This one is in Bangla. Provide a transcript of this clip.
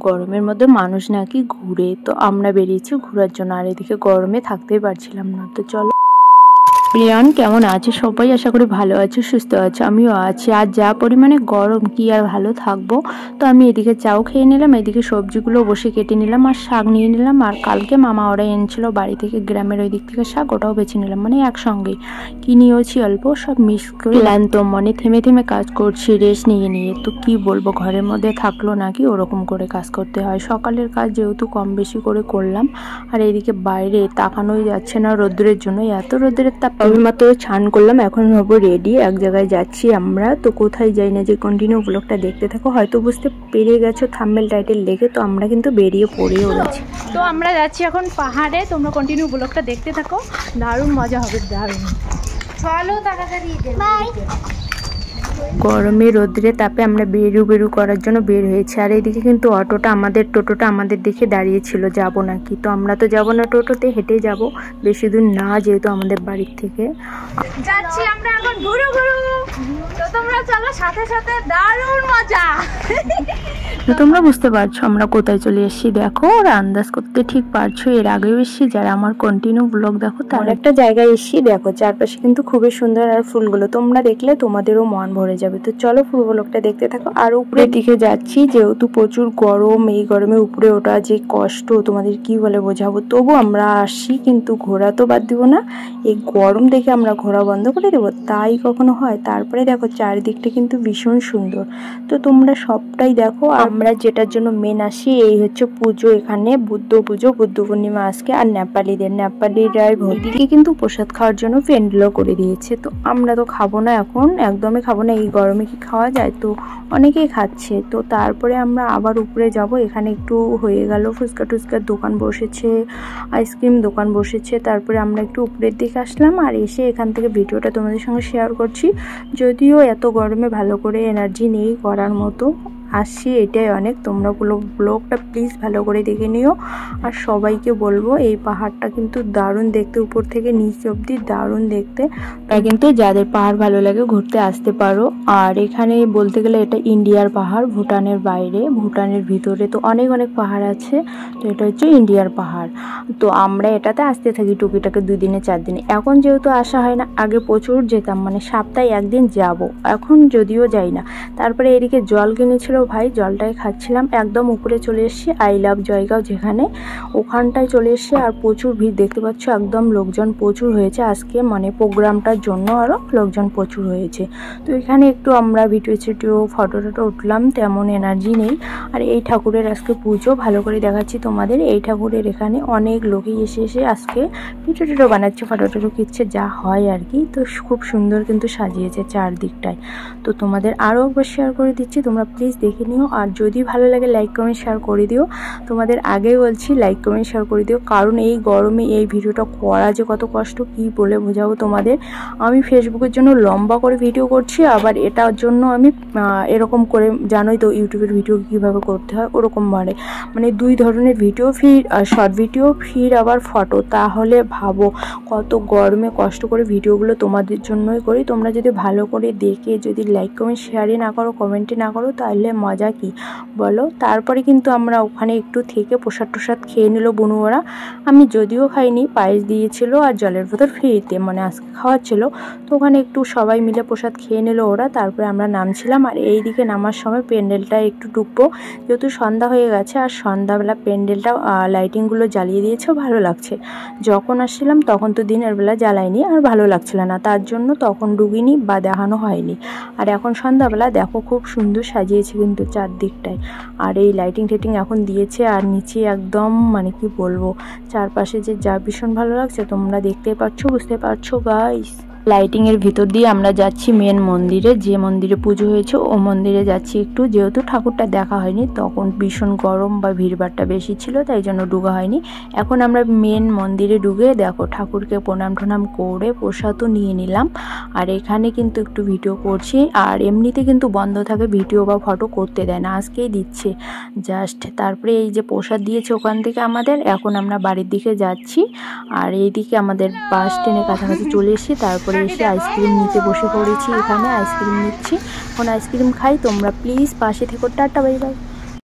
গরমের মধ্যে মানুষ নাকি ঘুরে, তো আমরা বেরিয়েছি ঘোরার জন্য। আর এদিকে গরমে থাকতেই পারছিলাম না। তো চলো প্রিয়ান কেমন আছে? সবাই আশা করি ভালো আছে, সুস্থ আছে, আমিও আছি। আর যা পরিমাণে গরম, কি আর ভালো থাকবো। তো আমি এদিকে চাও খেয়ে নিলাম, এদিকে সবজিগুলো বসে কেটে নিলাম, আর শাক নিয়ে নিলাম। আর কালকে মামা ওরা এনেছিল বাড়ি থেকে, গ্রামের ওই দিক থেকে শাক, ওটাও বেছে নিলাম, মানে একসঙ্গে কি নিয়েছি অল্প সব মিক্স করে। ক্লান্ত মনে থেমে থেমে কাজ করছি, রেস্ট নিয়ে নিয়ে। তো কি বলবো, ঘরের মধ্যে থাকলো নাকি ওরকম করে কাজ করতে হয়। সকালের কাজ যেহেতু কম বেশি করে করলাম। আর এইদিকে বাইরে তাকানোই যাচ্ছে না রোদ্রের জন্য, এত রোদ্রের তাপ। আমি মাত্র স্নান করলাম, এখন হবো রেডি, এক জায়গায় যাচ্ছি আমরা। তো কোথায় যাই না, যে কন্টিনিউ ব্লগটা দেখতে থাকো, হয়তো বুঝতে পেরে গেছো থাম্বনেল টাইটেল দেখে। তো আমরা কিন্তু বেরিয়ে পড়েও গেছি। তো আমরা যাচ্ছি এখন পাহাড়ে, তোমরা কন্টিনিউ ব্লগটা দেখতে থাকো, দারুণ মজা হবে, দারুণ। চলো তাড়াতাড়ি বাই। গরমে রোদ্রে তাপে আমরা বেরু করার জন্য বের হয়েছি। আর এইদিকে কিন্তু টোটোটা আমাদের দেখে দাঁড়িয়েছিল, যাব নাকি। তো আমরা তো যাব না টোটোতে, হেঁটে যাব, বেশি দূর না যেহেতু আমাদের বাড়ির থেকে। যাচ্ছি আমরা এখন ঘুরু। তো তোমরা চলো সাথে সাথে, দারুণ মজা। তো তোমরা বুঝতে পারছো আমরা কোথায় চলে এসেছি, দেখো ওরা আন্দাজ করতে ঠিক পারছো। এর আগেও এসেছি, যারা আমার কন্টিনিউ ব্লগ দেখো, তার একটা জায়গায় এসেছি, দেখো চারপাশে কিন্তু খুবই সুন্দর। আর ফুলগুলো তোমরা দেখলে তোমাদেরও মন ভরে যাবে। তো চলো ফুল ব্লগটা দেখতে থাকো। আর উপরের দিকে যাচ্ছি, যেহেতু প্রচুর গরম, এই গরমে উপরে ওঠা যে কষ্ট তোমাদের কি বলে বোঝাবো। তবু আমরা আসছি, কিন্তু ঘোরা তো বাদ দিব না। এই গরম দেখে আমরা ঘোরা বন্ধ করে দেবো, তাই কখনো হয়? তারপরে দেখো চারিদিকটা কিন্তু ভীষণ সুন্দর। তো তোমরা সবটাই দেখো। আমরা যেটার জন্য মেন আসি, এই হচ্ছে পুজো, এখানে বুদ্ধ পুজো, বুদ্ধ পূর্ণিমা আজকে। আর নেপালিরা এদিকে কিন্তু প্রসাদ খাওয়ার জন্য প্যান্ডেলও করে দিয়েছে। তো আমরা তো খাবো না এখন, একদমই খাবো না, এই গরমে কি খাওয়া যায়? তো অনেকেই খাচ্ছে। তো তারপরে আমরা আবার উপরে যাব। এখানে একটু হয়ে গেল, ফুচকা টুচকার দোকান বসেছে, আইসক্রিম দোকান বসেছে। তারপরে আমরা একটু উপরের দিকে আসলাম, আর এসে এখান থেকে ভিডিওটা তোমাদের সঙ্গে শেয়ার করছি। যদিও এত গরমে ভালো করে এনার্জি নেই করার মতো, আসছি এটাই অনেক। তোমরা ব্লগটা প্লিজ ভালো করে দেখে নিও। আর সবাইকে বলবো, এই পাহাড়টা কিন্তু দারুণ দেখতে, উপর থেকে নিচ অব্দি দারুণ দেখতে। তাই কিন্তু যাদের পাহাড় ভালো লাগে ঘুরতে আসতে পারো। আর এখানে বলতে গেলে এটা ইন্ডিয়ার পাহাড়, ভুটানের বাইরে, ভুটানের ভিতরে তো অনেক পাহাড় আছে। তো এটা হচ্ছে ইন্ডিয়ার পাহাড়। তো আমরা এটাতে আসতে থাকি টুকিটাকে 2 দিনে 4 দিনে। এখন যেহেতু আসা হয় না, আগে প্রচুর যেতাম, মানে সপ্তাহে 1 দিন যাব, এখন যদিও যাই না। তারপরে এদিকে জল কিনেছিল ভাই, জলটাই খাচ্ছিলাম। একদম উপরে চলে এসেছি, আই লাভ জয়গাঁও যেখানে, ওখানটায় চলে এসেছি। আর প্রচুর ভিড় দেখতে পাচ্ছ, একদম লোকজন প্রচুর হয়েছে আজকে, মানে প্রোগ্রামটার জন্য আরও লোকজন প্রচুর হয়েছে। তো এখানে একটু আমরা ভিডিও ফটো উঠলাম, তেমন এনার্জি নেই। আর এই ঠাকুরের আজকে পুজো, ভালো করে দেখাচ্ছি তোমাদের। এই ঠাকুরের এখানে অনেক লোকই এসে আজকে ভিডিও বানাচ্ছে, ফটো খিচ্ছে, যা হয় আর কি। তো খুব সুন্দর কিন্তু সাজিয়েছে চারদিকটায়। তো তোমাদের আরও একবার শেয়ার করে দিচ্ছি, তোমরা প্লিজ দেখে নিও। আর যদি ভালো লাগে লাইক কমেন্ট শেয়ার করে দিও। তোমাদের আগেই বলছি, লাইক কমেন্ট শেয়ার করে দিও, কারণ এই গরমে এই ভিডিওটা করা যে কত কষ্ট, কি বলে বোঝাবো তোমাদের। আমি ফেসবুকের জন্য লম্বা করে ভিডিও করছি, আবার এটার জন্য আমি এরকম করে, জানোই তো ইউটিউবের ভিডিও কীভাবে করতে হয়, ওরকম মানে 2 ধরনের ভিডিও, ফির শর্ট ভিডিও, ফির আবার ফটো। তাহলে ভাবো কত গরমে কষ্ট করে ভিডিওগুলো তোমাদের জন্যই করি। তোমরা যদি ভালো করে দেখে, যদি লাইক কমেন্ট শেয়ারই না করো, কমেন্টে না করো, তাহলে মজা কি বলো। তারপরে কিন্তু আমরা ওখানে একটু থেকে প্রসাদ খেয়ে নিল বুনু ওরা। আমি যদিও খাইনি, পায়েস দিয়েছিল আর জলের বোতল ফ্রিতে, মানে আজকে খাওয়াচ্ছিল। তো ওখানে একটু সবাই মিলে প্রসাদ খেয়ে নিল ওরা। তারপরে আমরা নামছিলাম। আর এই দিকে নামার সময় প্যান্ডেলটা একটু ডুববো, যেহেতু সন্ধ্যা হয়ে গেছে। আর সন্ধ্যাবেলা প্যান্ডেলটা লাইটিংগুলো জ্বালিয়ে দিয়েছে, ভালো লাগছে। যখন আসছিলাম তখন তো দিনের বেলা জ্বালাইনি, আর ভালো লাগছিল না, তার জন্য তখন ডুবিনি বা দেখানো হয়নি। আর এখন সন্ধ্যাবেলা দেখো খুব সুন্দর সাজিয়েছে কিন্তু চারদিকটায়। আর এই লাইটিং এখন দিয়েছে। আর নিচে একদম, মানে কি বলবো, চারপাশে যে যা ভীষণ ভালো লাগছে, তোমরা দেখতে পাচ্ছ, বুঝতে পারছো গাইস। লাইটিংয়ের ভিতর দিয়ে আমরা যাচ্ছি মেন মন্দিরে, যে মন্দিরে পুজো হয়েছে ও মন্দিরে যাচ্ছি একটু। যেহেতু ঠাকুরটা দেখা হয়নি, তখন ভীষণ গরম বা ভিড়ভাড়টা বেশি ছিল, তাই জন্য ঢোকা হয়নি। এখন আমরা মেন মন্দিরে ঢুকে দেখো ঠাকুরকে প্রণাম করে প্রসাদও নিয়ে নিলাম। আর এখানে কিন্তু একটু ভিডিও করছি। আর এমনিতে কিন্তু বন্ধ থাকে, ভিডিও বা ফটো করতে দেয় না, আজকেই দিচ্ছে জাস্ট। তারপরে এই যে প্রসাদ দিয়েছে ওখান থেকে আমাদের, এখন আমরা বাড়ির দিকে যাচ্ছি। আর এইদিকে আমাদের বাস স্ট্যান্ডের কাছাকাছি চলে এসেছি। তারপরে এসে আইসক্রিম নিতে বসে পড়েছি, এখানে আইসক্রিম নিচ্ছি। এখন আইসক্রিম খাই। তোমরা প্লিজ পাশে থেকো। Tata, bye bye.